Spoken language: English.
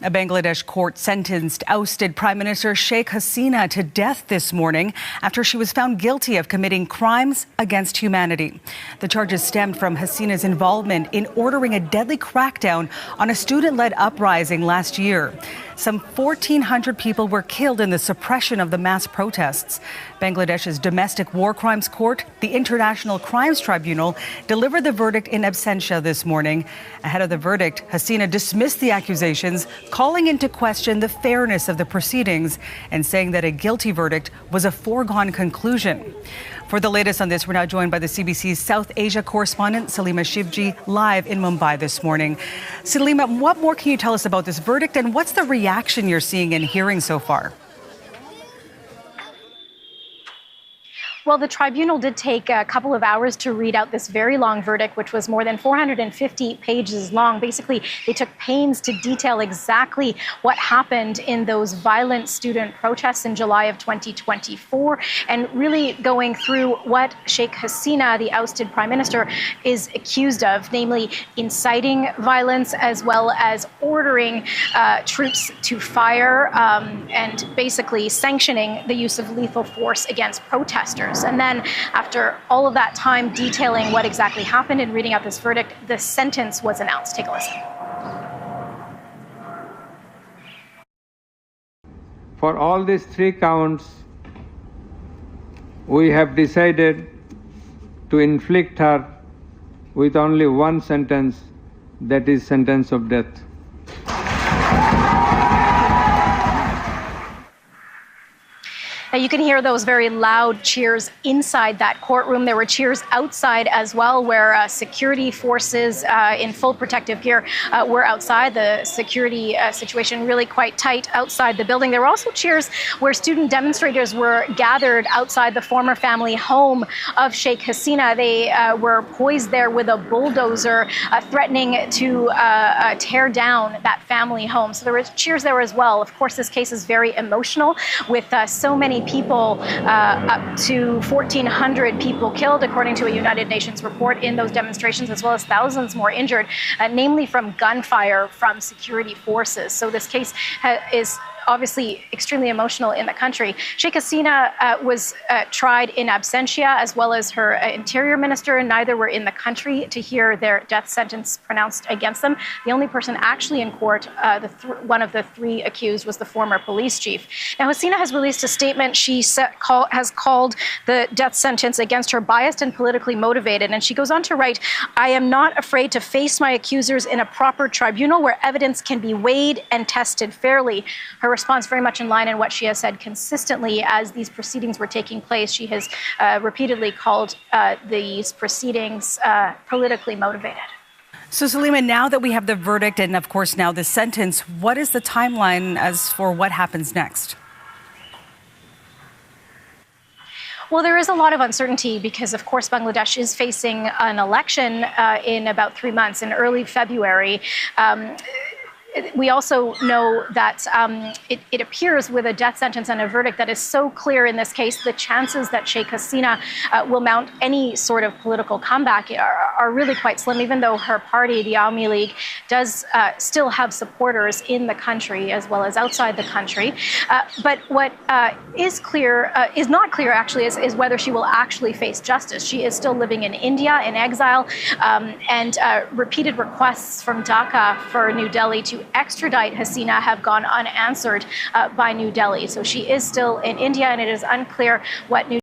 A Bangladesh court sentenced ousted Prime Minister Sheikh Hasina to death this morning after she was found guilty of committing crimes against humanity. The charges stemmed from Hasina's involvement in ordering a deadly crackdown on a student-led uprising last year. Some 1,400 people were killed in the suppression of the mass protests. Bangladesh's Domestic War Crimes Court, the International Crimes Tribunal, delivered the verdict in absentia this morning. Ahead of the verdict, Hasina dismissed the accusations, calling into question the fairness of the proceedings and saying that a guilty verdict was a foregone conclusion. For the latest on this, we're now joined by the CBC's South Asia correspondent, Salima Shivji, live in Mumbai this morning. Salima, what more can you tell us about this verdict, and what's the reaction you're seeing and hearing so far? Well, the tribunal did take a couple of hours to read out this very long verdict, which was more than 450 pages long. Basically, they took pains to detail exactly what happened in those violent student protests in July of 2024, and really going through what Sheikh Hasina, the ousted prime minister, is accused of, namely inciting violence as well as ordering troops to fire and basically sanctioning the use of lethal force against protesters. And then after all of that time detailing what exactly happened and reading out this verdict, the sentence was announced. Take a listen. For all these 3 counts, we have decided to inflict her with only one sentence, that is sentence of death. Now, you can hear those very loud cheers inside that courtroom. There were cheers outside as well, where security forces in full protective gear were outside. The security situation really quite tight outside the building. There were also cheers where student demonstrators were gathered outside the former family home of Sheikh Hasina. They were poised there with a bulldozer, threatening to tear down that family home. So there were cheers there as well. Of course, this case is very emotional, with so many people, up to 1,400 people killed, according to a United Nations report, in those demonstrations, as well as thousands more injured, namely from gunfire from security forces. So this case is obviously extremely emotional in the country. Sheikh Hasina was tried in absentia, as well as her interior minister. Neither were in the country to hear their death sentence pronounced against them. The only person actually in court, one of the 3 accused, was the former police chief. Now, Hasina has released a statement. She has called the death sentence against her biased and politically motivated. And she goes on to write, "I am not afraid to face my accusers in a proper tribunal where evidence can be weighed and tested fairly." Her response very much in line in what she has said consistently as these proceedings were taking place. She has repeatedly called these proceedings politically motivated. So, Salima, now that we have the verdict and, of course, now the sentence, what is the timeline as for what happens next? Well, there is a lot of uncertainty because, of course, Bangladesh is facing an election in about 3 months, in early February. We also know that it appears with a death sentence and a verdict that is so clear in this case, the chances that Sheikh Hasina will mount any sort of political comeback are really quite slim, even though her party, the Awami League, does still have supporters in the country as well as outside the country. But what is not clear, actually, is whether she will actually face justice. She is still living in India in exile, and repeated requests from Dhaka for New Delhi to extradite Hasina have gone unanswered by New Delhi. So she is still in India, and it is unclear what New